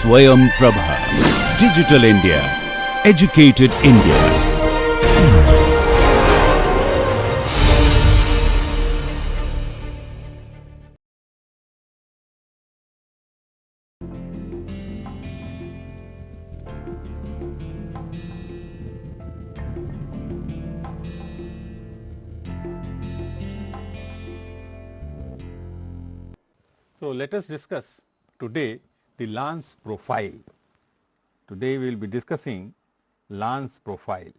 Swayam Prabha. Digital India. Educated India. So, let us discuss today the lance profile. Today we will be discussing lance profile.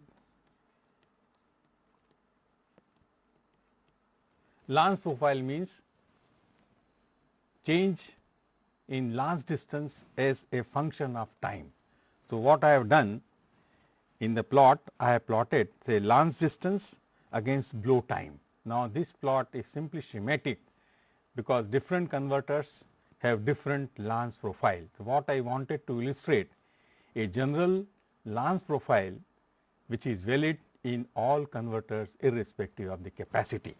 Lance profile means change in lance distance as a function of time. So, what I have done in the plot, I have plotted say lance distance against blow time. Now, this plot is simply schematic because different converters have different lance profile. So, what I wanted to illustrate a general lance profile which is valid in all converters irrespective of the capacity.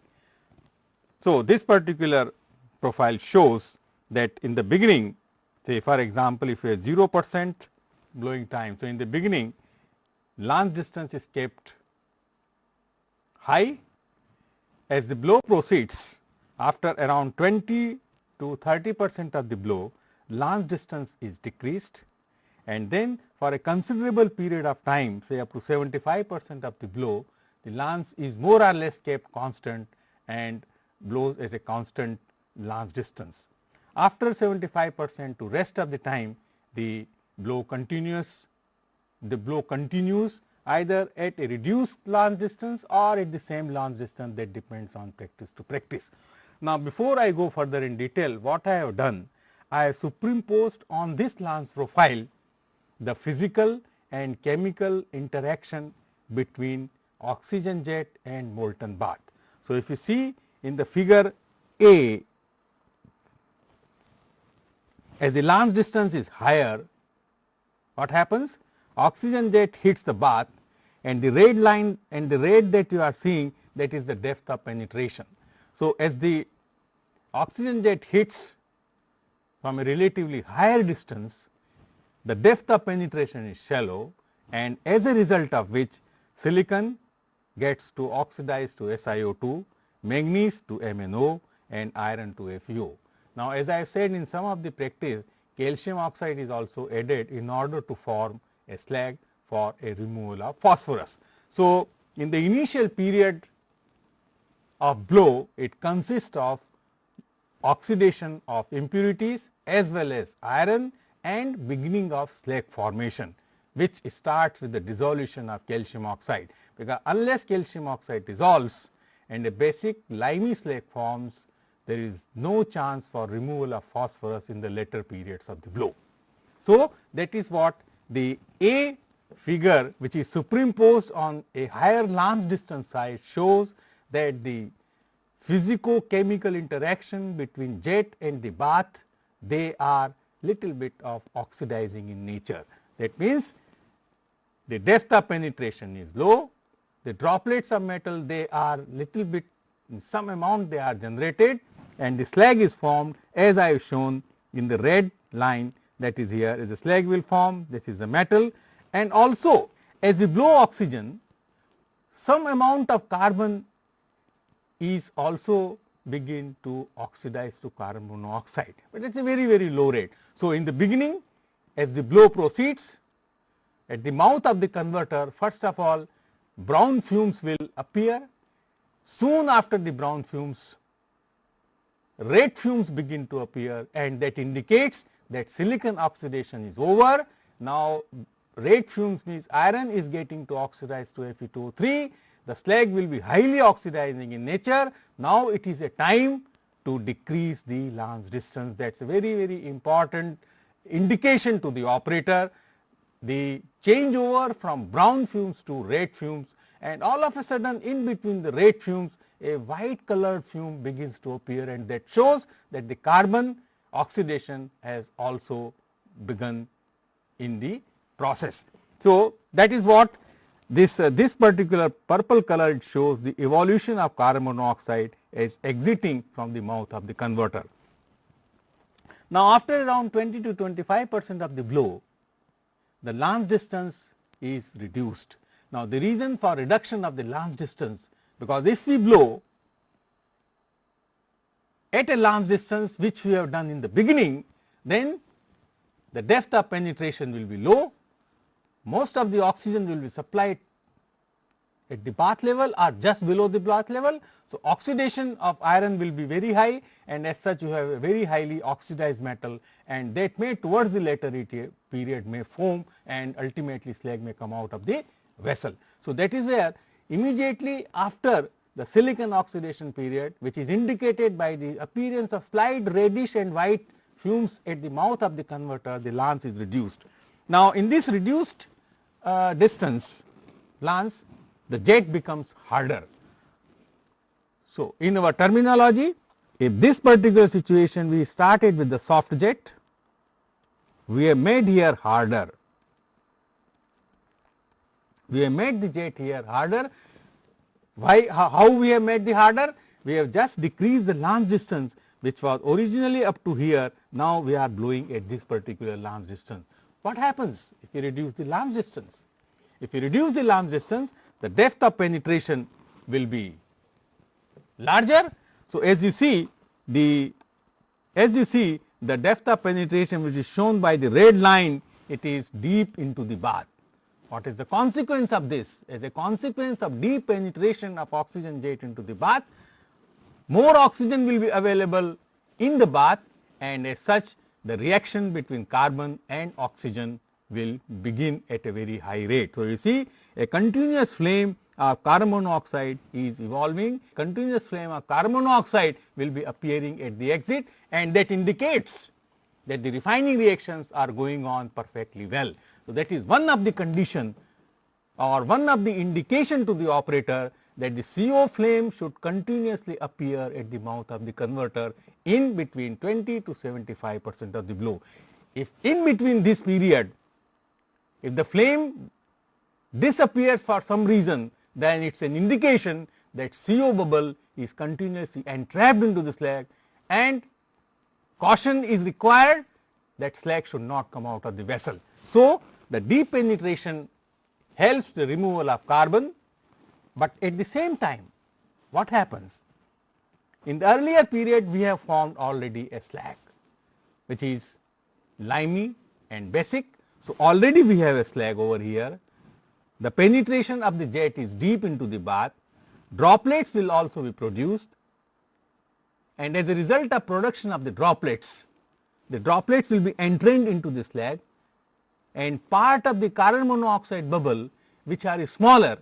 So, this particular profile shows that in the beginning, say for example, if you have 0% blowing time. So, in the beginning lance distance is kept high. As the blow proceeds, after around 20 to 30% of the blow, lance distance is decreased, and then for a considerable period of time, say up to 75% of the blow, the lance is more or less kept constant and blows at a constant lance distance. After 75% to rest of the time, the blow continues either at a reduced lance distance or at the same lance distance, that depends on practice to practice. Now, before I go further in detail, what I have done, I have superimposed on this lance profile the physical and chemical interaction between oxygen jet and molten bath. So, if you see in the figure A, as the lance distance is higher, what happens? Oxygen jet hits the bath, and the red line and the red that you are seeing, that is the depth of penetration. So, as the oxygen jet hits from a relatively higher distance, the depth of penetration is shallow, and as a result of which silicon gets to oxidize to SiO2, manganese to MnO, and iron to FeO. Now, as I have said in some of the practice, calcium oxide is also added in order to form a slag for a removal of phosphorus. So, in the initial period of blow, it consists of oxidation of impurities as well as iron and beginning of slag formation, which starts with the dissolution of calcium oxide, because unless calcium oxide dissolves and a basic limey slag forms, there is no chance for removal of phosphorus in the later periods of the blow. So, that is what the A figure, which is superimposed on a higher lance distance side, shows that the physico-chemical interaction between jet and the bath, they are little bit of oxidizing in nature. That means, the depth of penetration is low, the droplets of metal, they are little bit, in some amount they are generated, and the slag is formed as I have shown in the red line, that is here is the slag will form, this is the metal, and also as we blow oxygen, some amount of carbon is also begin to oxidize to carbon monoxide, but it is a very low rate. So, in the beginning, as the blow proceeds, at the mouth of the converter, first of all brown fumes will appear. Soon after the brown fumes, red fumes begin to appear, and that indicates that silicon oxidation is over. Now, red fumes means iron is getting to oxidize to Fe2O3. The slag will be highly oxidizing in nature. Now, it is a time to decrease the lance distance. That is a very important indication to the operator. The changeover from brown fumes to red fumes, and all of a sudden in between the red fumes, a white colored fume begins to appear, and that shows that the carbon oxidation has also begun in the process. So, that is what this particular purple color shows the evolution of carbon monoxide as exiting from the mouth of the converter. Now, after around 20 to 25% of the blow, the lance distance is reduced. Now, the reason for reduction of the lance distance, because if we blow at a lance distance which we have done in the beginning, then the depth of penetration will be low, most of the oxygen will be supplied at the bath level or just below the bath level. So, oxidation of iron will be very high, and as such you have a very highly oxidized metal, and that may towards the later period may foam, and ultimately slag may come out of the vessel. So, that is where immediately after the silicon oxidation period, which is indicated by the appearance of slight reddish and white fumes at the mouth of the converter, the lance is reduced. Now, in this reduced distance lance, the jet becomes harder. So, in our terminology, if this particular situation we started with the soft jet, we have made here harder. We have made the jet here harder. Why? How we have made the harder? We have just decreased the lance distance, which was originally up to here. Now, we are blowing at this particular lance distance. What happens if you reduce the lance distance? If you reduce the lance distance, the depth of penetration will be larger. So, as you see the depth of penetration, which is shown by the red line, it is deep into the bath. What is the consequence of this? As a consequence of deep penetration of oxygen jet into the bath, more oxygen will be available in the bath, and as such the reaction between carbon and oxygen will begin at a very high rate. So, you see a continuous flame of carbon monoxide is evolving, continuous flame of carbon monoxide will be appearing at the exit, and that indicates that the refining reactions are going on perfectly well. So, that is one of the condition or one of the indication to the operator that the CO flame should continuously appear at the mouth of the converter in between 20 to 75% of the blow. If in between this period, if the flame disappears for some reason, then it is an indication that CO bubble is continuously entrapped into the slag, and caution is required that slag should not come out of the vessel. So, the deep penetration helps the removal of carbon, but at the same time what happens? In the earlier period we have formed already a slag which is limy and basic. So, already we have a slag over here. The penetration of the jet is deep into the bath, droplets will also be produced, and as a result of production of the droplets will be entrained into the slag, and part of the carbon monoxide bubble which are smaller,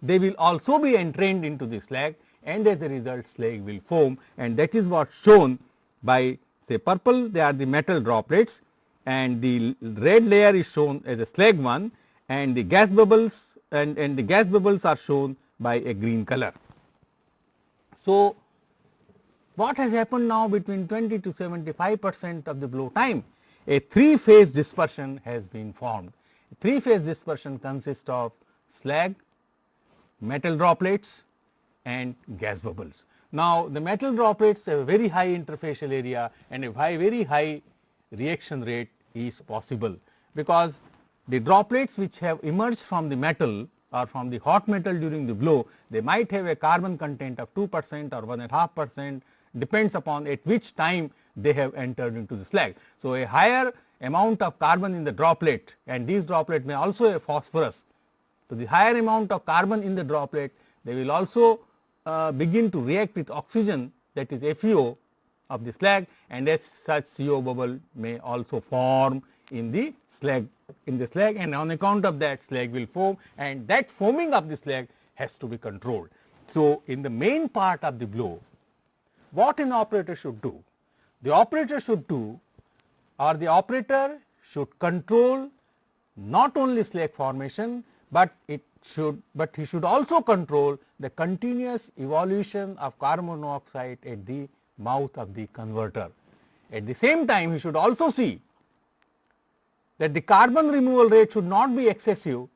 they will also be entrained into the slag, and as a result slag will foam, and that is what shown by say purple, they are the metal droplets, and the red layer is shown as a slag one, and the gas bubbles and the gas bubbles are shown by a green color. So, what has happened now between 20 to 75% of the blow time? A three-phase dispersion has been formed. Three-phase dispersion consists of slag, metal droplets and gas bubbles. Now, the metal droplets have a very high interfacial area and a very high reaction rate is possible, because the droplets which have emerged from the metal or from the hot metal during the blow, they might have a carbon content of 2% or 1.5%, depends upon at which time they have entered into the slag. So, a higher amount of carbon in the droplet, and these droplet may also have phosphorus. So, the higher amount of carbon in the droplet, they will also begin to react with oxygen, that is FeO of the slag, and as such CO bubble may also form in the slag, and on account of that slag will foam, and that foaming of the slag has to be controlled. So, in the main part of the blow, what an operator should do? The operator should do, or the operator should control not only slag formation, but he should also control the continuous evolution of carbon monoxide at the mouth of the converter. At the same time, he should also see that the carbon removal rate should not be excessive,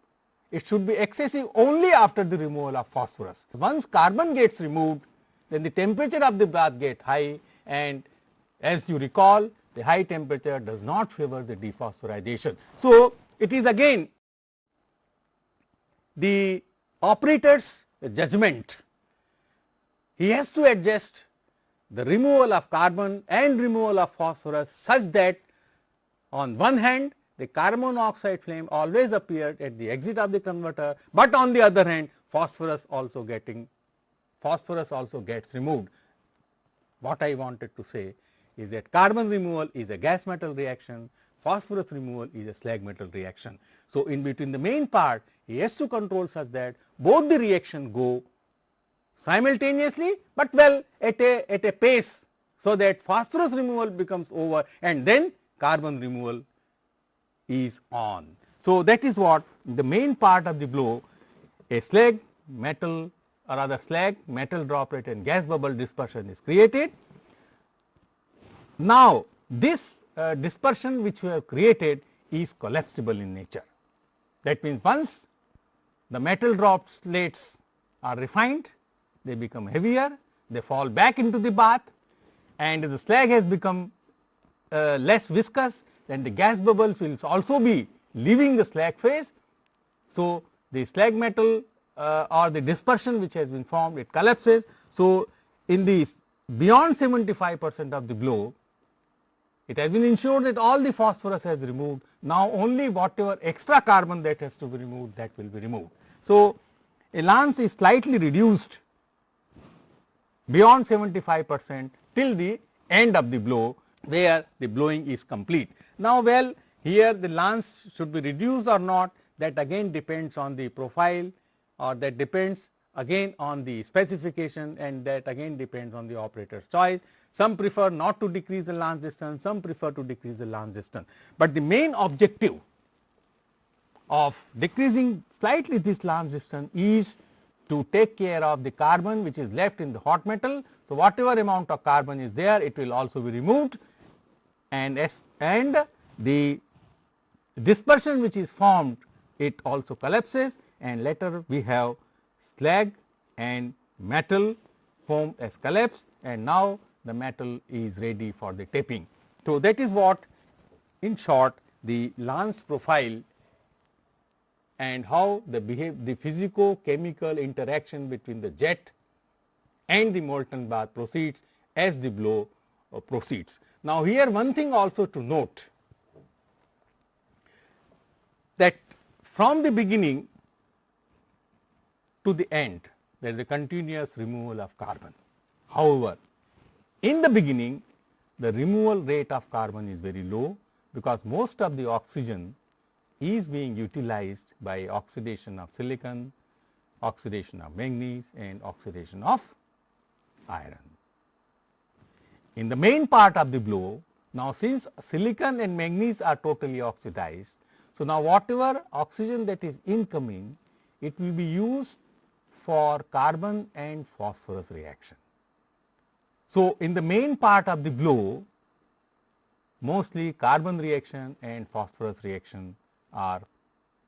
it should be excessive only after the removal of phosphorus. Once carbon gets removed, then the temperature of the bath gets high, and as you recall the high temperature does not favor the dephosphorization. So, it is again the operator's judgment. He has to adjust the removal of carbon and removal of phosphorus such that on one hand the carbon monoxide flame always appeared at the exit of the converter, but on the other hand phosphorus also gets removed. What I wanted to say is that carbon removal is a gas metal reaction, phosphorus removal is a slag metal reaction. So, in between the main part he has to control such that both the reaction go simultaneously, but well at a pace, so that phosphorus removal becomes over and then carbon removal is on. So, that is what the main part of the blow, a slag metal or rather slag metal droplet and gas bubble dispersion is created. Now, this dispersion which we have created is collapsible in nature. That means, once the metal droplets are refined, they become heavier, they fall back into the bath, and the slag has become less viscous, then the gas bubbles will also be leaving the slag phase. So, the slag metal or the dispersion which has been formed, it collapses. So, in the beyond 75% of the blow, it has been ensured that all the phosphorus has removed. Now, only whatever extra carbon that has to be removed, that will be removed. So, a lance is slightly reduced beyond 75% till the end of the blow, where the blowing is complete. Now, well, here the lance should be reduced or not, that again depends on the profile, or that depends again on the specification, and that again depends on the operator's choice. Some prefer not to decrease the lance distance, some prefer to decrease the lance distance, but the main objective of decreasing slightly this lance distance is to take care of the carbon which is left in the hot metal. So, whatever amount of carbon is there, it will also be removed, and the dispersion which is formed, it also collapses, and later we have slag and metal form as collapse, and now the metal is ready for the taping. So, that is what in short the lance profile and how the physico-chemical interaction between the jet and the molten bath proceeds as the blow proceeds. Now, here one thing also to note, that from the beginning to the end there is a continuous removal of carbon. However, in the beginning the removal rate of carbon is very low, because most of the oxygen is being utilized by oxidation of silicon, oxidation of manganese, and oxidation of iron. In the main part of the blow, now since silicon and manganese are totally oxidized, so now whatever oxygen that is incoming, it will be used for carbon and phosphorus reaction. So, in the main part of the blow, mostly carbon reaction and phosphorus reaction are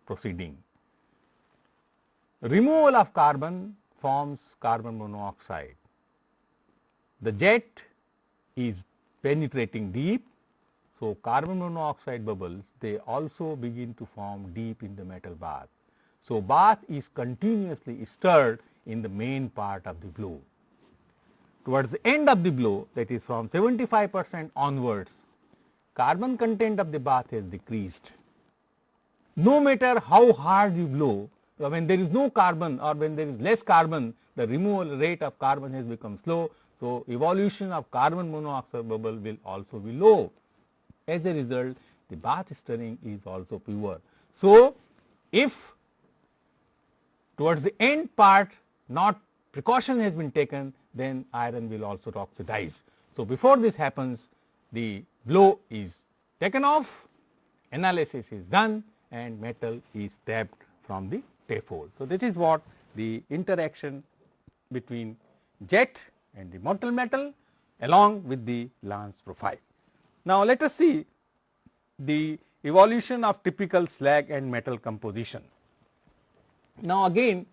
proceeding. Removal of carbon forms carbon monoxide. The jet is penetrating deep. So, carbon monoxide bubbles, they also begin to form deep in the metal bath. So, bath is continuously stirred in the main part of the blow. Towards the end of the blow, that is from 75% onwards, carbon content of the bath has decreased. No matter how hard you blow, when there is no carbon or when there is less carbon, the removal rate of carbon has become slow. So, evolution of carbon monoxide bubble will also be low. As a result, the bath stirring is also pure. So, if towards the end part not precaution has been taken, then iron will also oxidize. So, before this happens, the blow is taken off, analysis is done, and metal is tapped from the tapehold. So, that is what the interaction between jet and the molten metal along with the lance profile. Now, let us see the evolution of typical slag and metal composition. Now, again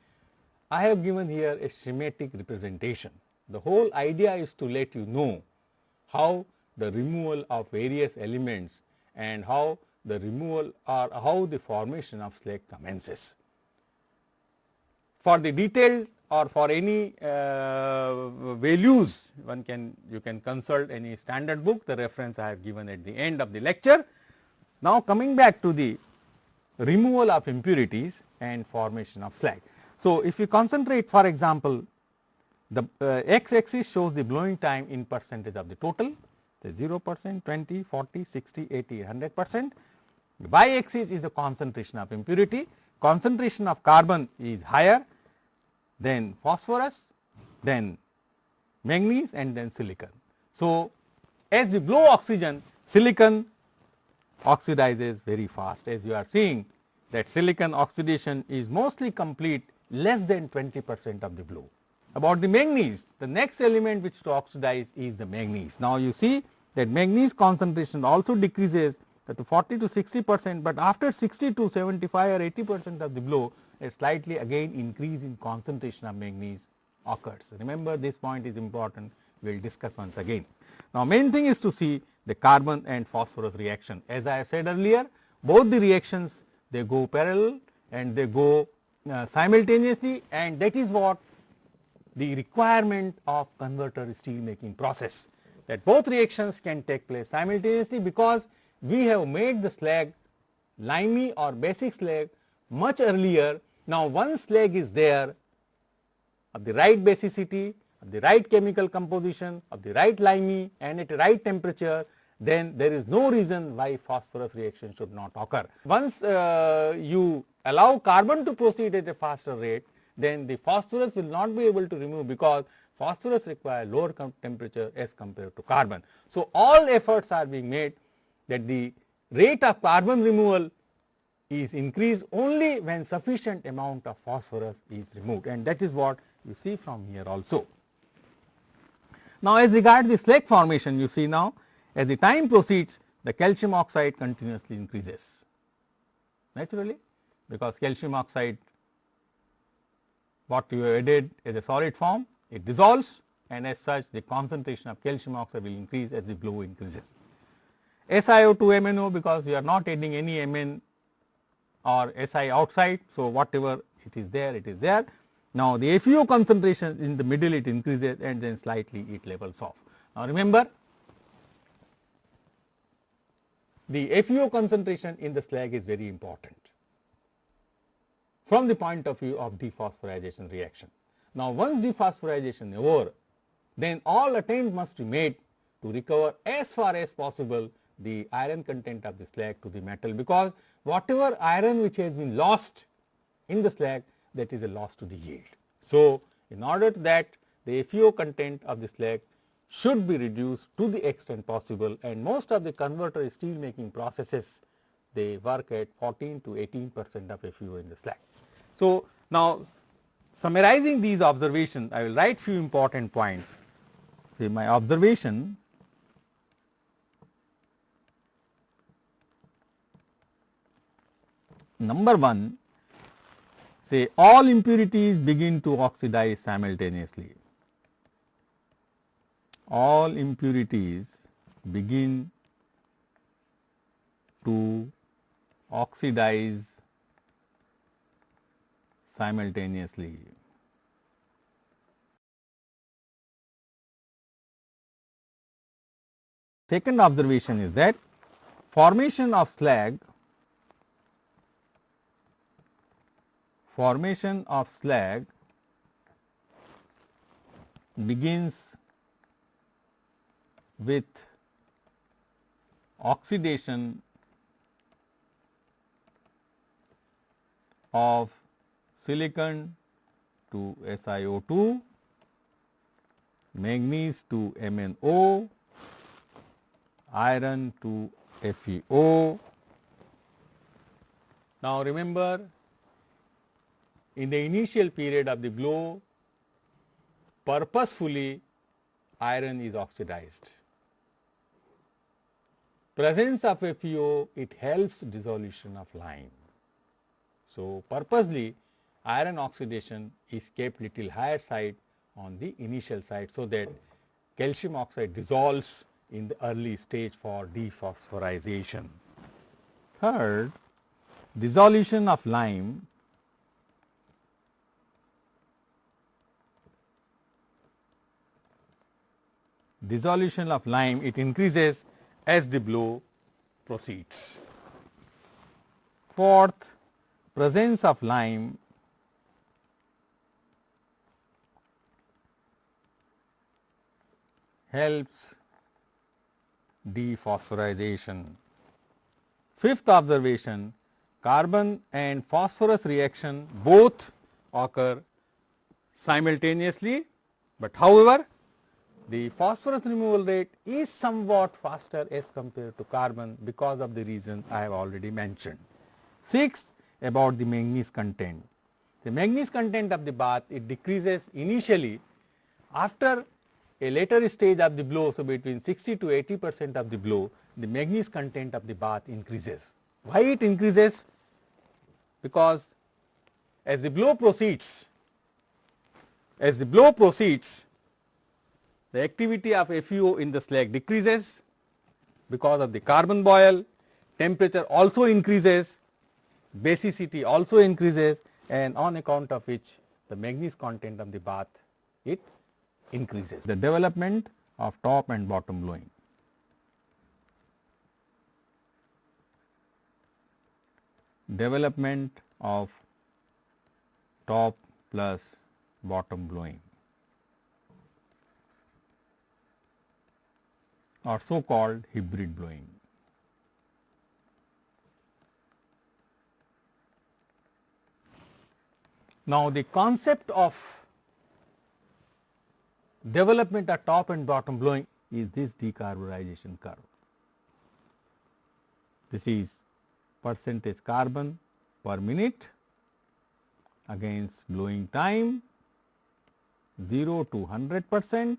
I have given here a schematic representation. The whole idea is to let you know how the removal of various elements and how the removal or how the formation of slag commences. For the detailed or for any values, you can consult any standard book, the reference I have given at the end of the lecture. Now coming back to the removal of impurities and formation of slag. So if you concentrate, for example, the x axis shows the blowing time in percentage of the total, the 0%, 20, 40, 60, 80, 100%. The y axis is the concentration of impurity. Concentration of carbon is higher, then phosphorus, then manganese and then silicon. So as you blow oxygen, silicon oxidizes very fast, as you are seeing that silicon oxidation is mostly complete less than 20% of the blow. About the manganese, the next element which to oxidize is the manganese. Now you see that manganese concentration also decreases to 40 to 60%, but after 60 to 75 or 80% of the blow, a slightly again increase in concentration of manganese occurs. Remember, this point is important, we will discuss once again. Now main thing is to see the carbon and phosphorus reaction. As I have said earlier, both the reactions, they go parallel and they go simultaneously, and that is what the requirement of converter steel making process, that both reactions can take place simultaneously, because we have made the slag limey or basic slag much earlier. Now once slag is there of the right basicity, of the right chemical composition, of the right limey and at the right temperature, then there is no reason why phosphorus reaction should not occur. Once you allow carbon to proceed at a faster rate, then the phosphorus will not be able to remove, because phosphorus requires lower temperature as compared to carbon. So all efforts are being made that the rate of carbon removal is increased only when sufficient amount of phosphorus is removed, and that is what you see from here also. Now as regards the slag formation, you see now as the time proceeds, the calcium oxide continuously increases naturally, because calcium oxide, what you added as a solid form, it dissolves, and as such the concentration of calcium oxide will increase as the blow increases. SiO2 MnO, because you are not adding any Mn or Si outside, so whatever it is there, it is there. Now the FeO concentration in the middle, it increases and then slightly it levels off. Now remember, the FeO concentration in the slag is very important from the point of view of dephosphorylation reaction. Now once dephosphorylation is over, then all attempt must be made to recover as far as possible the iron content of the slag to the metal, because whatever iron which has been lost in the slag, that is a loss to the yield. So in order to that, the FeO content of the slag should be reduced to the extent possible, and most of the converter steel making processes, they work at 14 to 18% of FeO in the slag. So now summarizing these observations, I will write few important points. See, my observation, number 1, say all impurities begin to oxidize simultaneously. All impurities begin to oxidize simultaneously. Second observation is that formation of slag begins with oxidation of silicon to SiO2, manganese to MnO, iron to FeO. Now remember, in the initial period of the blow, purposefully iron is oxidized. Presence of FeO, it helps dissolution of lime. So purposely iron oxidation is kept little higher side on the initial side, so that calcium oxide dissolves in the early stage for dephosphorization. Third, dissolution of lime it increases as the blow proceeds. Fourth, presence of lime helps dephosphorization. Fifth observation, carbon and phosphorus reaction both occur simultaneously, but however, the phosphorus removal rate is somewhat faster as compared to carbon because of the reason I have already mentioned. Sixth, about the manganese content. The manganese content of the bath, it decreases initially. After a later stage of the blow, so between 60 to 80% of the blow, the manganese content of the bath increases. Why it increases? Because as the blow proceeds, the activity of FeO in the slag decreases because of the carbon boil, temperature also increases, basicity also increases, and on account of which the manganese content of the bath, it increases. The development of top and bottom blowing. Development of top plus bottom blowing, or so called hybrid blowing. Now, the concept of development of top and bottom blowing is this decarburization curve. This is percentage carbon per minute against blowing time 0 to 100%.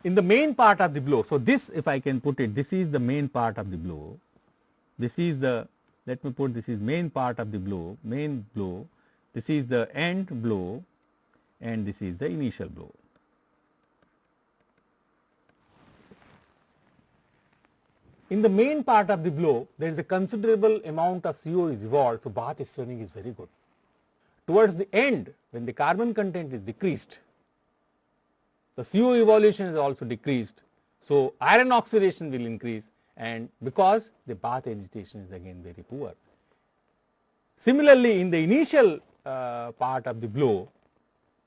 In the main part of the blow, so this, if I can put it, this is the main part of the blow. This is the, let me put, this is main part of the blow, main blow. This is the end blow, and this is the initial blow. In the main part of the blow, there is a considerable amount of CO is evolved, so bath stirring is very good. Towards the end, when the carbon content is decreased, the CO evolution is also decreased, so iron oxidation will increase, and because the bath agitation is again very poor. Similarly, in the initial part of the blow,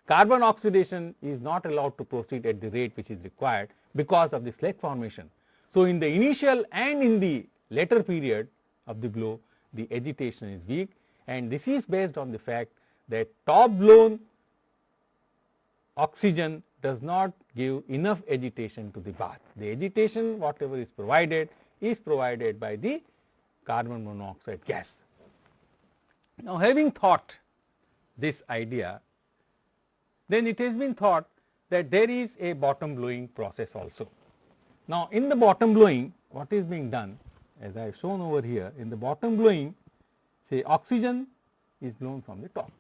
carbon oxidation is not allowed to proceed at the rate which is required because of the slag formation. So, in the initial and in the later period of the blow, the agitation is weak, and this is based on the fact that top blown oxygen does not give enough agitation to the bath. The agitation whatever is provided by the carbon monoxide gas. Now, having thought this idea, then it has been thought that there is a bottom blowing process also. Now, in the bottom blowing, what is being done, as I have shown over here, in the bottom blowing, say oxygen is blown from the top.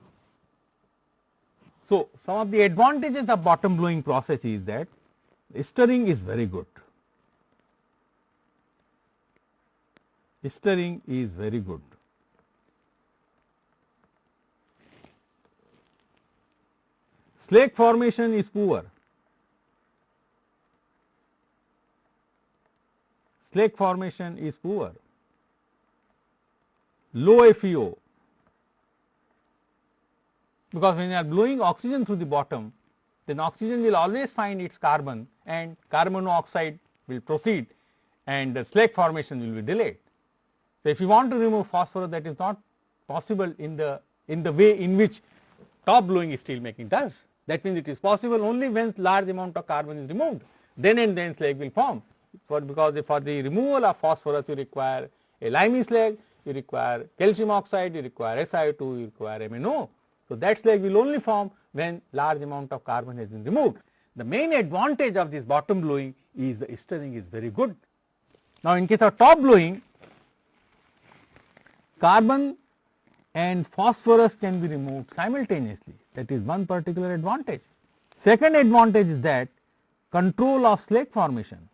So, some of the advantages of bottom blowing process is that stirring is very good. Stirring is very good. Slag formation is poor. Slag formation is poor. Low FeO, because when you are blowing oxygen through the bottom, then oxygen will always find its carbon and carbon monoxide will proceed and the slag formation will be delayed. So, if you want to remove phosphorus, that is not possible in the way in which top blowing steel making does. That means it is possible only when large amount of carbon is removed, then and then slag will form. Because for the removal of phosphorus you require a limey slag, you require calcium oxide, you require SiO2, you require MnO. So, that slag will only form when large amount of carbon has been removed. The main advantage of this bottom blowing is the stirring is very good. Now, in case of top blowing, carbon and phosphorus can be removed simultaneously. That is one particular advantage. Second advantage is that control of slag formation.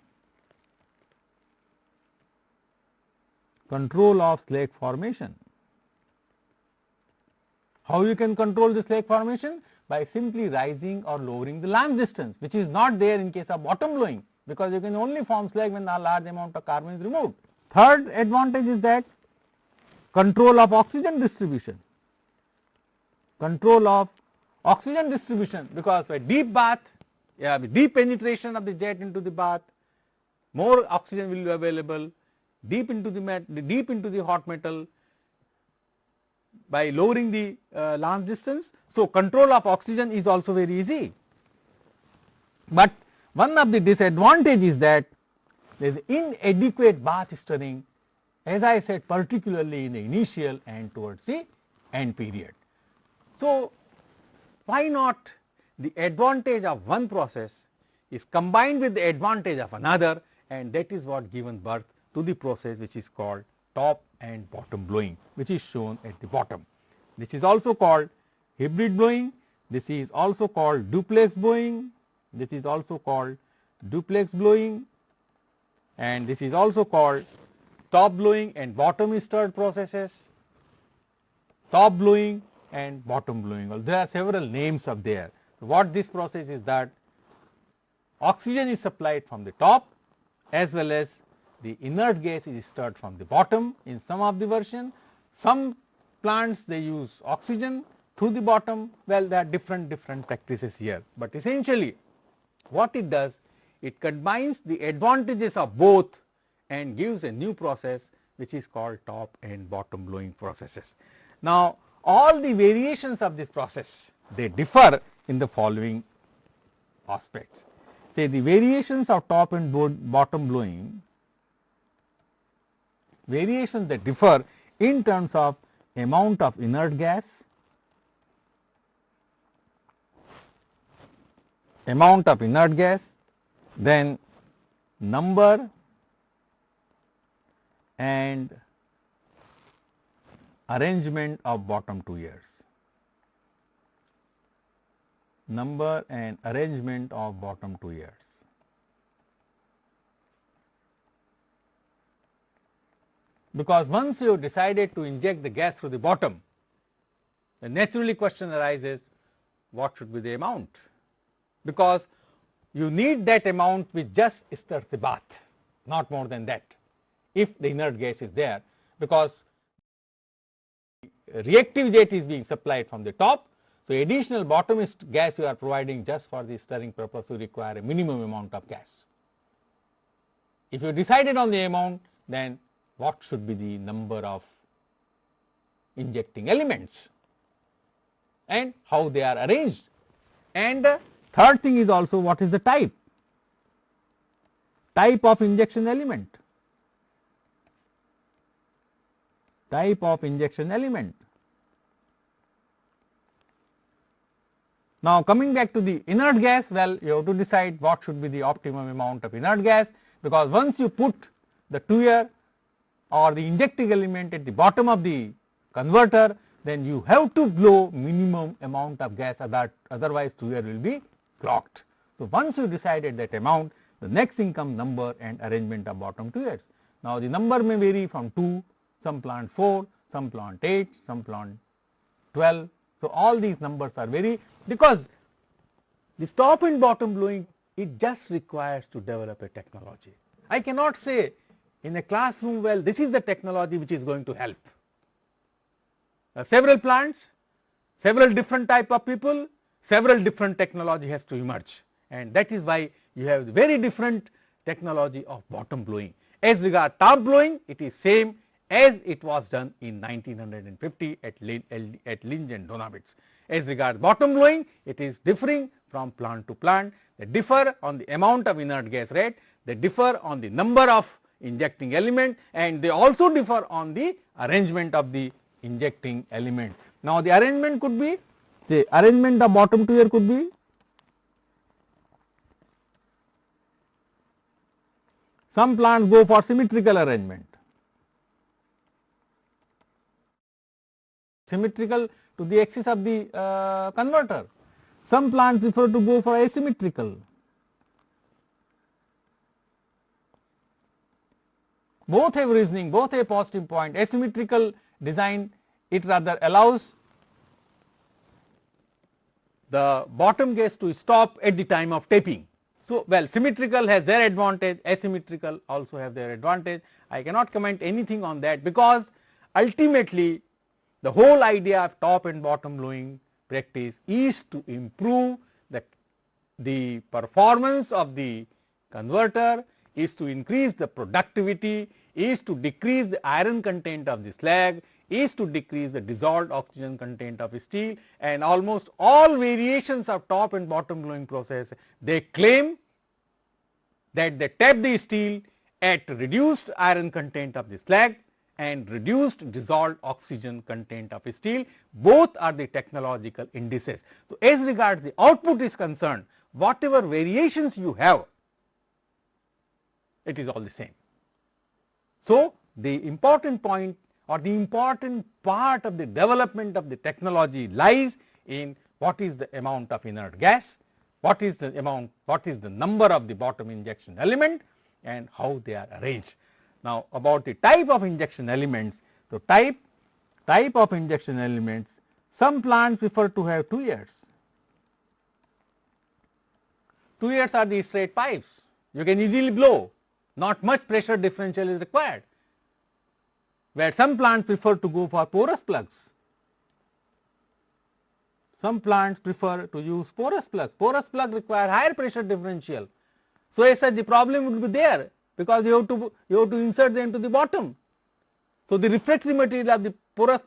Control of slag formation. How you can control the slag formation? By simply rising or lowering the lance distance, which is not there in case of bottom blowing, because you can only form slag when a large amount of carbon is removed. Third advantage is that control of oxygen distribution. Control of oxygen distribution, because by deep bath, deep penetration of the jet into the bath, more oxygen will be available deep into the hot metal by lowering the lance distance. So, control of oxygen is also very easy, but one of the disadvantages is that there is inadequate bath stirring, as I said, particularly in the initial and towards the end period. So, why not the advantage of one process is combined with the advantage of another, and that is what given birth to the process which is called top and bottom blowing, which is shown at the bottom. This is also called hybrid blowing, this is also called duplex blowing, this is also called duplex blowing, and this is also called top blowing and bottom stirred processes, top blowing and bottom blowing. Well, there are several names of there. So, what this process is that oxygen is supplied from the top as well as the inert gas is stirred from the bottom in some of the version. Some plants they use oxygen through the bottom. Well, there are different practices here, but essentially what it does, it combines the advantages of both and gives a new process which is called top and bottom blowing processes. Now, all the variations of this process, they differ in the following aspects. Say the variations of top and bottom blowing, variations that differ in terms of amount of inert gas, then number and arrangement of bottom two ears. Number and arrangement of bottom two ears. Because once you have decided to inject the gas through the bottom, the naturally question arises, what should be the amount? Because you need that amount which just stirs the bath, not more than that, if the inert gas is there, because reactive jet is being supplied from the top. So, additional bottom gas you are providing just for the stirring purpose, you require a minimum amount of gas. If you decided on the amount, then what should be the number of injecting elements and how they are arranged. And third thing is also what is the type of injection element. Type of injection element. Now, coming back to the inert gas, well, you have to decide what should be the optimum amount of inert gas, because once you put the tuer or the injecting element at the bottom of the converter, then you have to blow minimum amount of gas, otherwise tuer will be clogged. So, once you decided that amount, the next thing comes number and arrangement of bottom tuers. Now, the number may vary from 2, some plant 4, some plant 8, some plant 12. So, all these numbers are vary, because this top and bottom blowing, it just requires to develop a technology. I cannot say in a classroom, well, this is the technology which is going to help. Several plants, several different type of people, several different technology has to emerge, and that is why you have very different technology of bottom blowing. As regard top blowing, it is same as it was done in 1950 at Linz and Donawitz. As regard bottom blowing, it is differing from plant to plant. They differ on the amount of inert gas rate, they differ on the number of injecting element, and they also differ on the arrangement of the injecting element. Now, the arrangement could be, say, arrangement of bottom tuer could be some plants go for symmetrical arrangement. Symmetrical to the axis of the converter. Some plants prefer to go for asymmetrical. Both have reasoning, both have positive point. Asymmetrical design, it rather allows the bottom gas to stop at the time of tapping. So, well, symmetrical has their advantage, asymmetrical also have their advantage. I cannot comment anything on that, because ultimately the whole idea of top and bottom blowing practice is to improve the performance of the converter, is to increase the productivity, is to decrease the iron content of the slag, is to decrease the dissolved oxygen content of steel, and almost all variations of top and bottom blowing process, they claim that they tap the steel at reduced iron content of the slag and reduced dissolved oxygen content of steel. Both are the technological indices. So, as regards the output is concerned, whatever variations you have, it is all the same. So, the important point or the important part of the development of the technology lies in what is the amount of inert gas, what is the amount, what is the number of the bottom injection element, and how they are arranged. Now, about the type of injection elements, so type of injection elements, some plants prefer to have 2 ears. 2 ears are the straight pipes, you can easily blow, not much pressure differential is required, where some plants prefer to go for porous plugs. Some plants prefer to use porous plug. Porous plug require higher pressure differential. So, as such the problem would be there, because you have to insert them to the bottom. So, the refractory material of the porous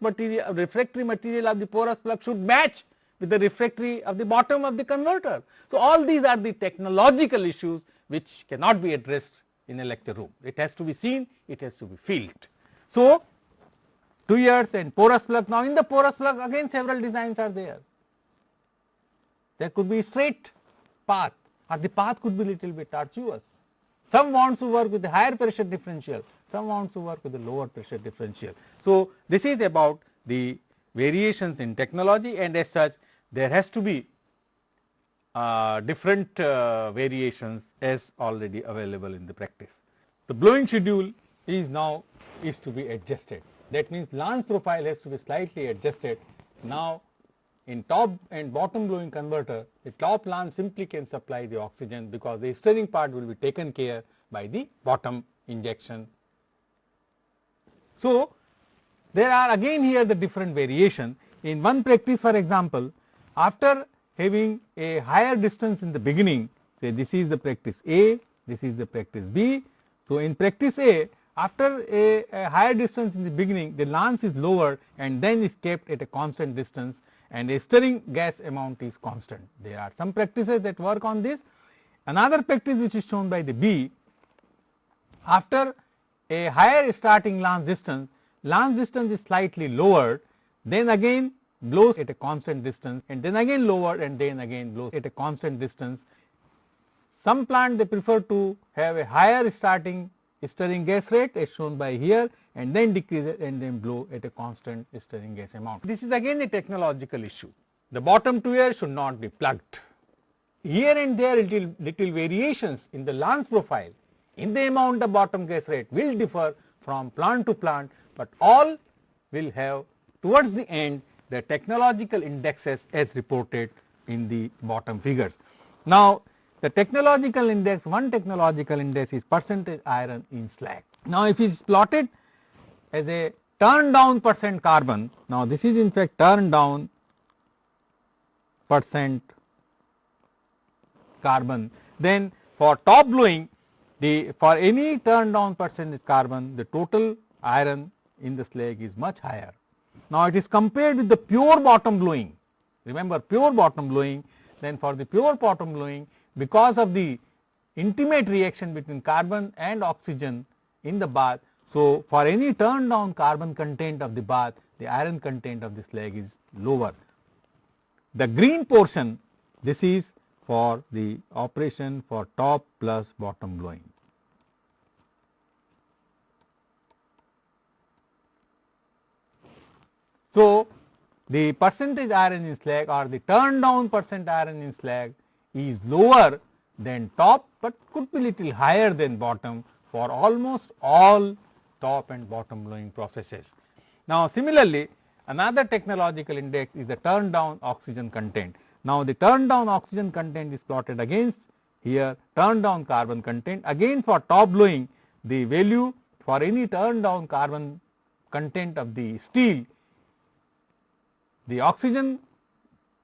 plug should match with the refractory of the bottom of the converter. So, all these are the technological issues which cannot be addressed in a lecture room. It has to be seen, it has to be felt. So, 2 ears and porous plug. Now, in the porous plug again several designs are there. There could be straight path, or the path could be little bit tortuous. Some wants to work with a higher pressure differential, some wants to work with a lower pressure differential. So, this is about the variations in technology, and as such there has to be different variations as already available in the practice. The blowing schedule is now to be adjusted. That means lance profile has to be slightly adjusted. Now, in top and bottom blowing converter, the top lance simply can supply the oxygen, because the stirring part will be taken care by the bottom injection. So, there are again here the different variation. In one practice, for example, after having a higher distance in the beginning, say this is the practice A, this is the practice B. So, in practice A, after a higher distance in the beginning, the lance is lower and then is kept at a constant distance, and a stirring gas amount is constant. There are some practices that work on this. Another practice which is shown by the B, after a higher starting lance distance is slightly lowered, then again blows at a constant distance, and then again lowered, and then again blows at a constant distance. Some plant they prefer to have a higher starting stirring gas rate as shown by here, and then decrease it and then blow at a constant stirring gas amount. This is again a technological issue. The bottom 2 ears should not be plugged. Here and there little variations in the lance profile, in the amount of bottom gas rate will differ from plant to plant, but all will have towards the end the technological indexes as reported in the bottom figures. Now, the technological index, one technological index is percentage iron in slag. Now, if it is plotted as a turn down percent carbon, now this is in fact turn down percent carbon, then for top blowing, for any turn down percentage carbon, the total iron in the slag is much higher. Now, it is compared with the pure bottom blowing. Remember, pure bottom blowing, then for the pure bottom blowing, because of the intimate reaction between carbon and oxygen in the bath. So, for any turn down carbon content of the bath, the iron content of the slag is lower. The green portion, this is for the operation for top plus bottom blowing. So, the percentage iron in slag or the turn down percent iron in slag is lower than top, but could be little higher than bottom for almost all top and bottom blowing processes. Now, similarly, another technological index is the turn down oxygen content. Now, the turn down oxygen content is plotted against here turn down carbon content. Again, for top blowing, the value for any turn down carbon content of the steel, the oxygen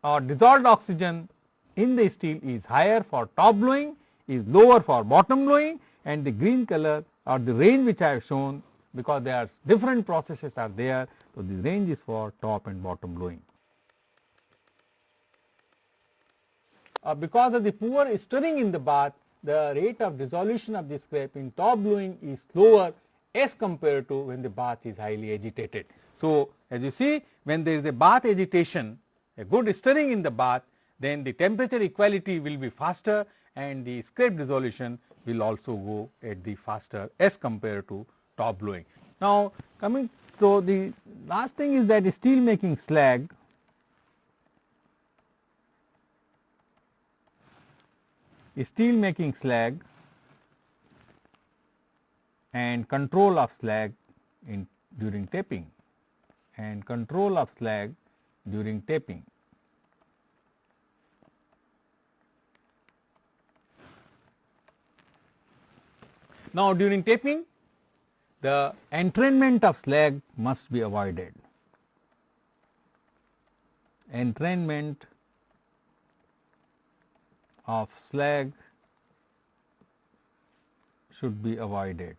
or dissolved oxygen in the steel is higher for top blowing, is lower for bottom blowing, and the green color or the range which I have shown, because there are different processes are there. So, this range is for top and bottom blowing. Because of the poor stirring in the bath, the rate of dissolution of the scrap in top blowing is slower as compared to when the bath is highly agitated. So, as you see, when there is a bath agitation, a good stirring in the bath, then the temperature equality will be faster and the scrap dissolution will also go at the faster as compared to top blowing. Now, so the last thing is that steel making slag and control of slag during tapping Now, during tapping, the entrainment of slag must be avoided. Entrainment of slag should be avoided.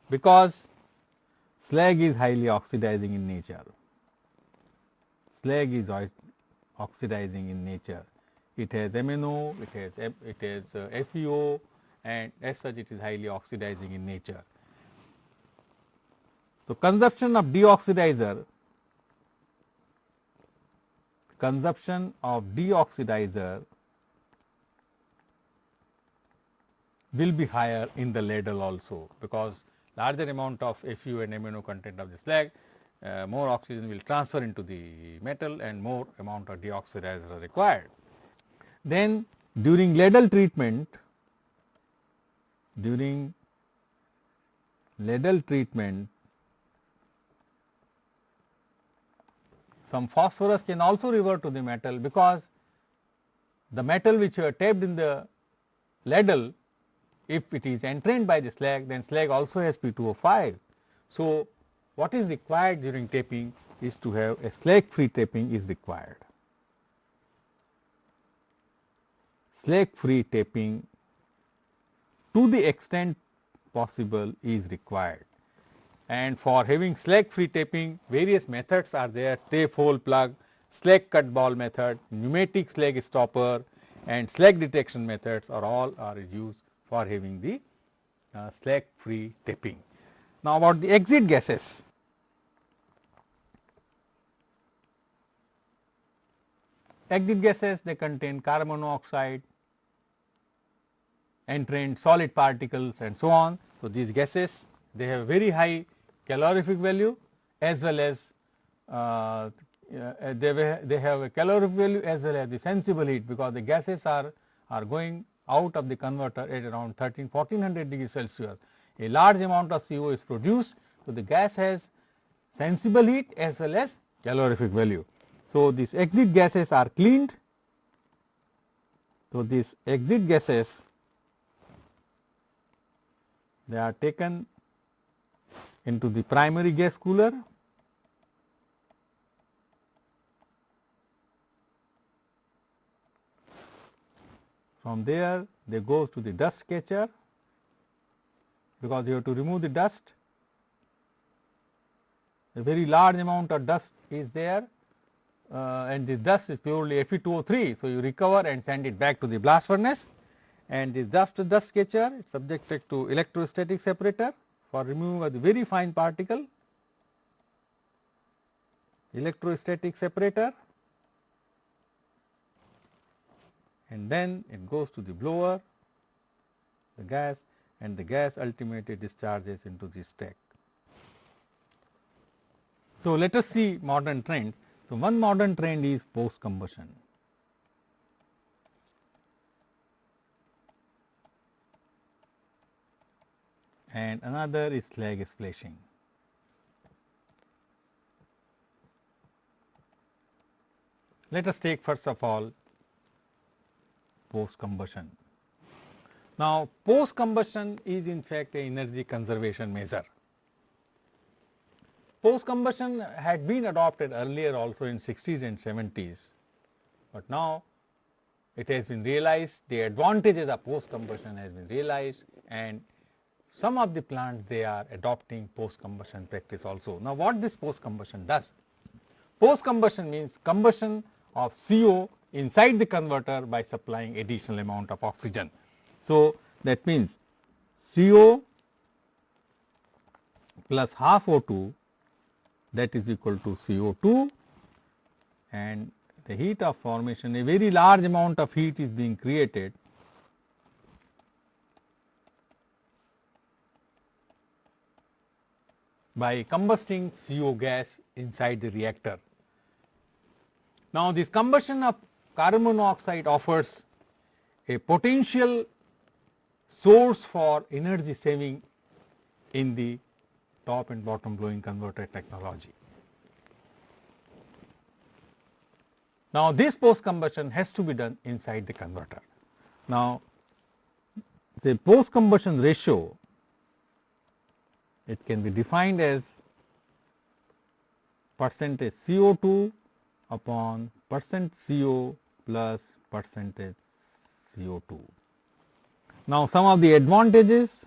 Because slag is highly oxidizing in nature. It has MnO, it has FeO, and as such it is highly oxidizing in nature. So, consumption of deoxidizer will be higher in the ladle also, because larger amount of FeO and MnO content of the slag, more oxygen will transfer into the metal and more amount of deoxidizer are required. Then during ladle treatment, some phosphorus can also revert to the metal, because the metal which you have tapped in the ladle, if it is entrained by the slag, then slag also has P2O5. So, what is required during tapping is to have a slag free tapping is required. Slag free tapping to the extent possible is required, and for having slag free tapping, various methods are there: tape hole plug, slag cut ball method, pneumatic slag stopper, and slag detection methods are used for having the slag free tapping. Now, about the exit gases. Exit gases, they contain carbon monoxide, entrained solid particles, and so on. So, these gases, they have very high calorific value as well as they have a calorific value as well as the sensible heat, because the gases are going out of the converter at around 1400 degrees Celsius. A large amount of CO is produced. So, the gas has sensible heat as well as calorific value. So, these exit gases are cleaned. So, these exit gases, they are taken into the primary gas cooler. From there they go to the dust catcher, because you have to remove the dust. A very large amount of dust is there, and this dust is purely Fe2O3. So, you recover and send it back to the blast furnace, and this dust catcher is subjected to electrostatic separator for removing of the very fine particle, electrostatic separator, and then it goes to the blower, the gas, and the gas ultimately discharges into the stack. So, let us see modern trends. So, one modern trend is post combustion. And another is slag splashing. Let us take first of all post combustion. Now, post combustion is in fact a energy conservation measure. Post combustion had been adopted earlier also in 60s and 70s, but now it has been realized, the advantages of post combustion has been realized, and some of the plants they are adopting post combustion practice also. Now, what this post combustion does? Post combustion means combustion of CO inside the converter by supplying additional amount of oxygen. So, that means CO plus half O2, that is equal to CO2, and the heat of formation, a very large amount of heat is being created by combusting CO gas inside the reactor. Now, this combustion of carbon monoxide offers a potential source for energy saving in the top and bottom blowing converter technology. Now, this post combustion has to be done inside the converter. Now, the post combustion ratio, it can be defined as percentage CO2 upon percent CO plus percentage CO2. Now, some of the advantages,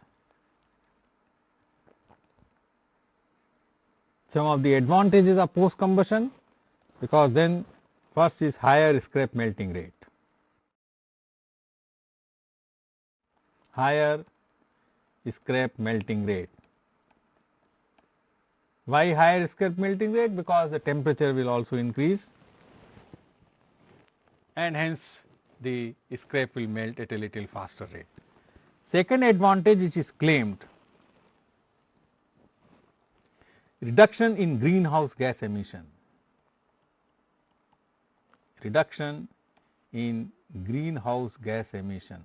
of post combustion, because then first is higher scrap melting rate. Higher scrap melting rate. Why higher scrap melting rate? Because the temperature will also increase and hence the scrap will melt at a little faster rate. Second advantage which is claimed, reduction in greenhouse gas emission. Reduction in greenhouse gas emission.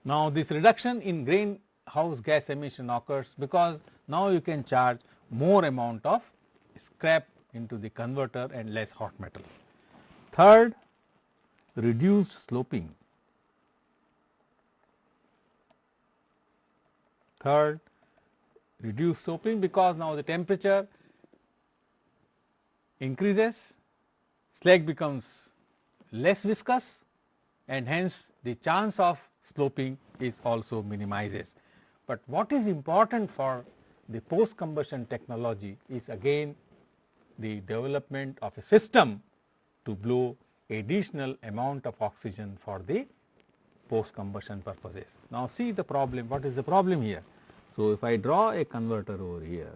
Now, this reduction in greenhouse gas emission occurs because now you can charge more amount of scrap into the converter and less hot metal. Third, reduced sloping. Third, reduced sloping because now the temperature increases, slag becomes less viscous and hence the chance of sloping is also minimizes. But what is important for the post combustion technology is again the development of a system to blow additional amount of oxygen for the post combustion purposes. Now, see the problem, what is the problem here? So, if I draw a converter over here,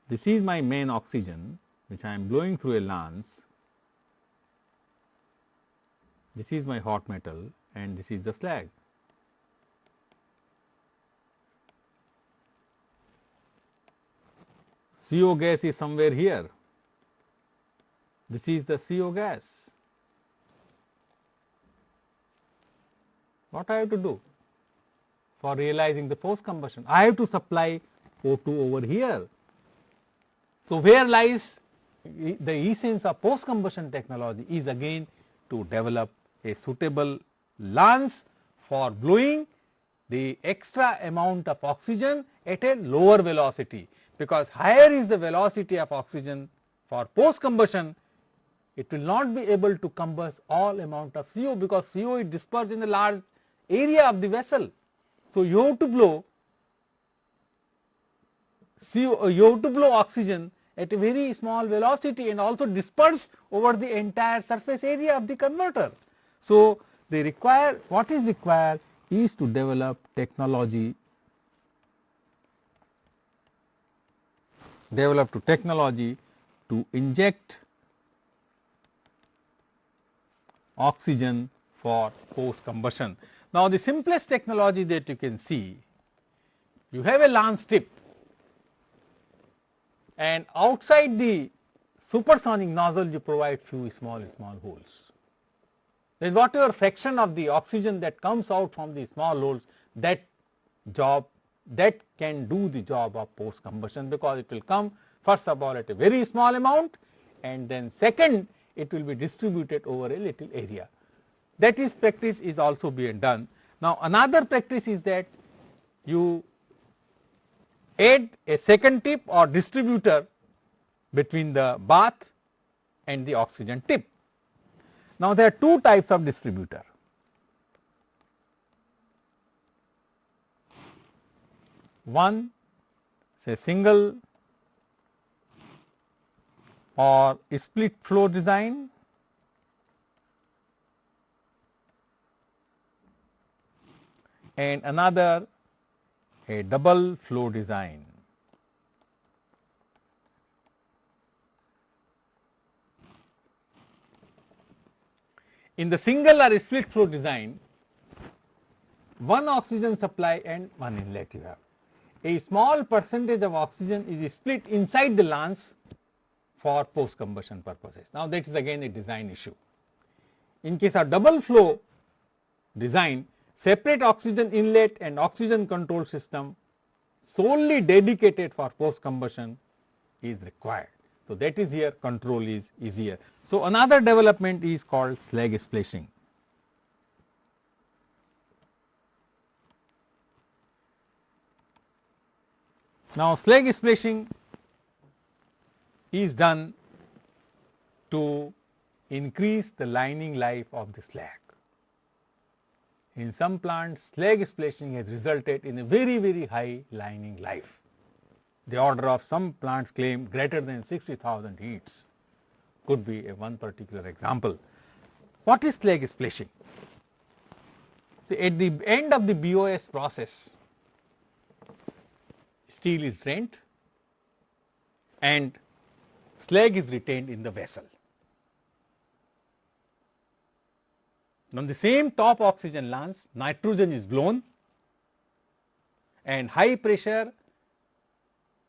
this is my main oxygen which I am blowing through a lance, this is my hot metal and this is the slag. CO gas is somewhere here, this is the CO gas. What I have to do for realizing the post combustion? I have to supply O2 over here. So, where lies the essence of post combustion technology is again to develop a suitable lance for blowing the extra amount of oxygen at a lower velocity, because higher is the velocity of oxygen for post combustion, it will not be able to combust all amount of CO, because CO is dispersed in a large area of the vessel. So, you have to blow CO, you have to blow oxygen at a very small velocity and also disperse over the entire surface area of the converter. So, they require, what is required is to develop technology developed a technology to inject oxygen for post combustion. Now, the simplest technology that you can see, you have a lance tip and outside the supersonic nozzle you provide few small holes. Then whatever fraction of the oxygen that comes out from the small holes, that can do the job of post combustion, because it will come first of all at a very small amount, and then second it will be distributed over a little area. That is practice is also being done. Now, another practice is that you add a second tip or distributor between the bath and the oxygen tip. Now, there are two types of distributor. One say single or split flow design, and another a double flow design. In the single or split flow design, one oxygen supply and one inlet you have. A small percentage of oxygen is split inside the lance for post combustion purposes. Now, that is again a design issue. In case of double flow design, separate oxygen inlet and oxygen control system solely dedicated for post combustion is required. So, that is here control is easier. So, another development is called slag splashing. Now, slag splashing is done to increase the lining life of the slag. In some plants, slag splashing has resulted in a very high lining life. The order of some plants claim greater than 60,000 heats could be a one particular example. What is slag splashing? See, at the end of the BOS process, steel is drained and slag is retained in the vessel. On the same top oxygen lance, nitrogen is blown and high pressure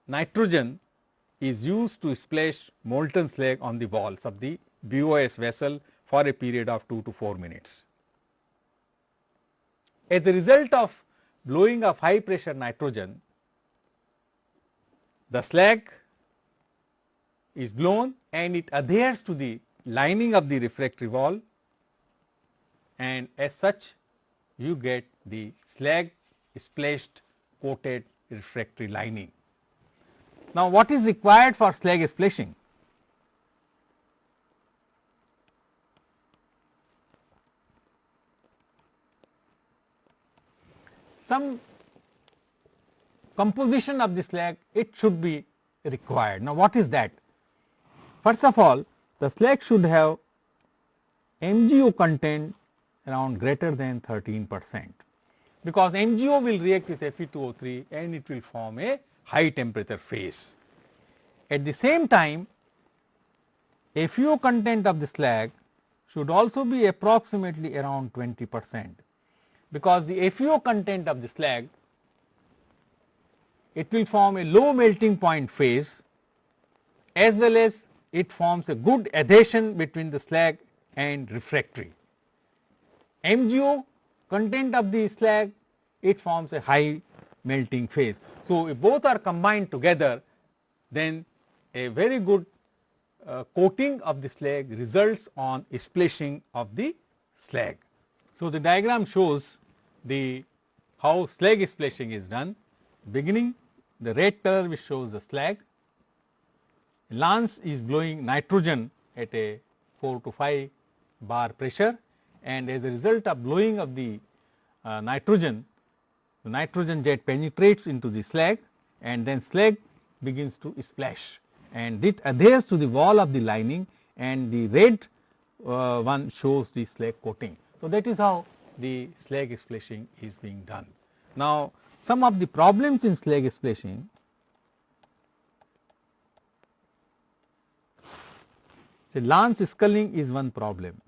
nitrogen is used to splash molten slag on the walls of the BOS vessel for a period of 2 to 4 minutes. As a result of blowing of high pressure nitrogen, the slag is blown and it adheres to the lining of the refractory wall, and as such you get the slag splashed coated refractory lining. Now, what is required for slag splashing? Some composition of the slag, it should be required. Now, what is that? First of all, the slag should have MgO content around greater than 13%, because MgO will react with Fe2O3 and it will form a high temperature phase. At the same time, FeO content of the slag should also be approximately around 20%, because the FeO content of the slag, it will form a low melting point phase, as well as it forms a good adhesion between the slag and refractory. MgO content of the slag, it forms a high melting phase. So, if both are combined together, then a very good coating of the slag results on splashing of the slag. So, the diagram shows the how slag splashing is done. Beginning, the red color which shows the slag, lance is blowing nitrogen at a 4 to 5 bar pressure, and as a result of blowing of the nitrogen, the nitrogen jet penetrates into the slag and then slag begins to splash, and it adheres to the wall of the lining, and the red one shows the slag coating. So, that is how the slag splashing is being done. Now, some of the problems in slag splashing, So, lance sculling is one problem.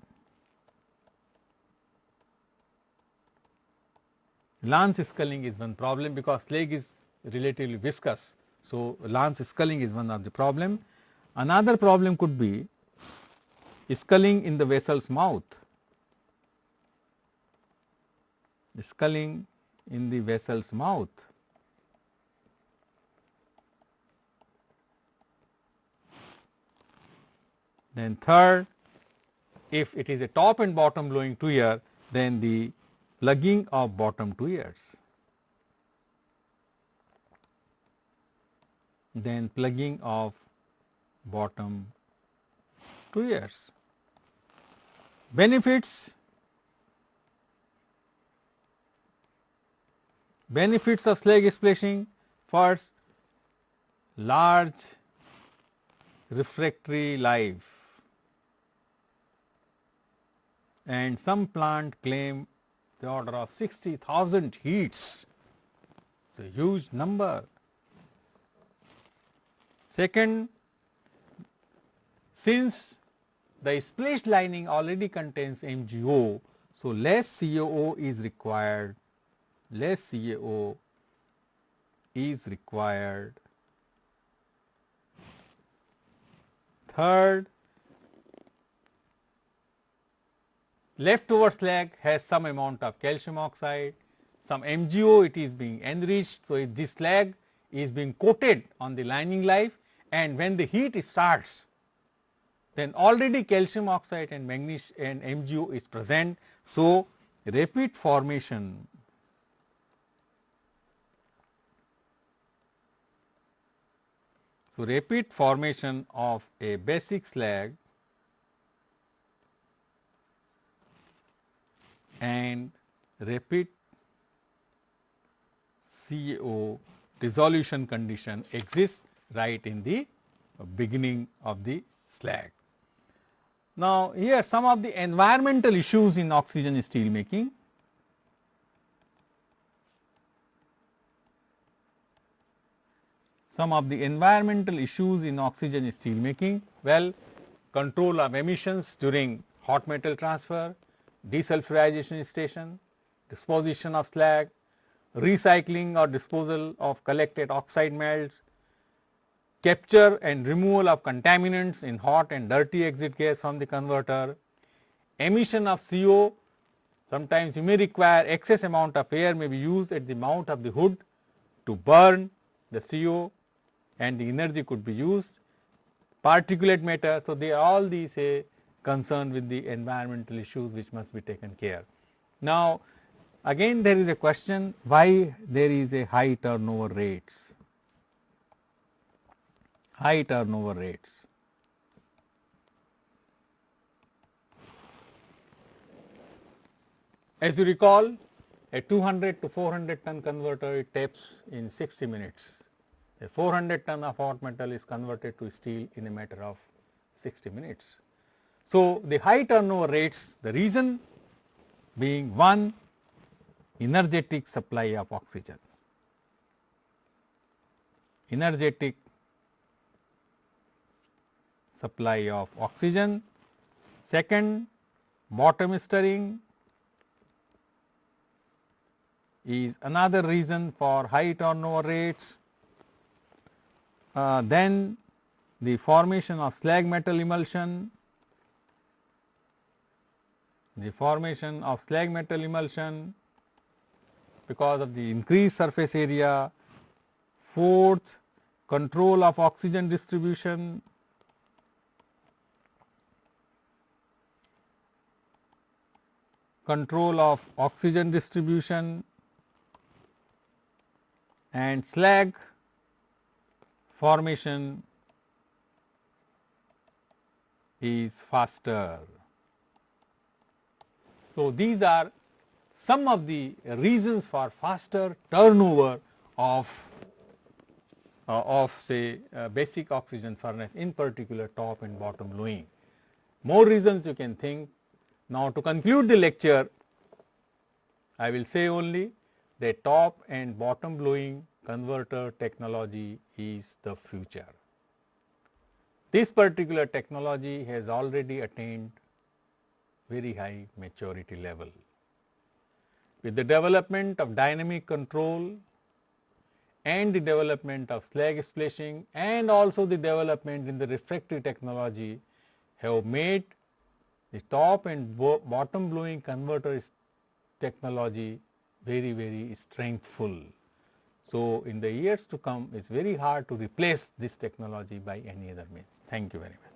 Lance sculling is one problem because slag is relatively viscous. So, lance sculling is one of the problem. Another problem could be sculling in the vessel's mouth, sculling in the vessel's mouth. Then third, if it is a top and bottom blowing tuyer, then the plugging of bottom tuyers, then plugging of bottom tuyers. Benefits of slag splashing: first, large refractory life, and some plant claim the order of 60,000 heats. It is a huge number. Second, since the splash lining already contains MgO, so less CaO is required, less CaO is required. Third, leftover slag has some amount of calcium oxide, some MgO, it is being enriched. So, if this slag is being coated on the lining life, and when the heat starts, then already calcium oxide and magnesium and MgO is present. So, rapid formation of a basic slag and rapid CaO dissolution condition exists right in the beginning of the slag. Now, here some of the environmental issues in oxygen steel making. Some of the environmental issues in oxygen steel making, well, control of emissions during hot metal transfer, desulfurization station, disposition of slag, recycling or disposal of collected oxide melts, capture and removal of contaminants in hot and dirty exit gas from the converter, emission of CO. Sometimes you may require excess amount of air may be used at the mouth of the hood to burn the CO, and the energy could be used. Particulate matter, so they all these concerned with the environmental issues which must be taken care. Now, again there is a question, why there is a high turnover rates? High turnover rates. As you recall, a 200 to 400 ton converter, it taps in 60 minutes. A 400 ton of hot metal is converted to steel in a matter of 60 minutes. So, the high turnover rates, the reason being one, energetic supply of oxygen. Energetic supply of oxygen. Second, bottom stirring is another reason for high turnover rates. Then the formation of slag metal emulsion, because of the increased surface area. Fourth, control of oxygen distribution. And slag formation is faster. So, these are some of the reasons for faster turnover of say basic oxygen furnace, in particular top and bottom blowing. More reasons you can think. Now, to conclude the lecture, I will say only that top and bottom blowing converter technology is the future. This particular technology has already attained very high maturity level. With the development of dynamic control and the development of slag splashing and also the development in the refractory technology have made the top and bottom blowing converter technology very, very strengthful. So, in the years to come, it is very hard to replace this technology by any other means. Thank you very much.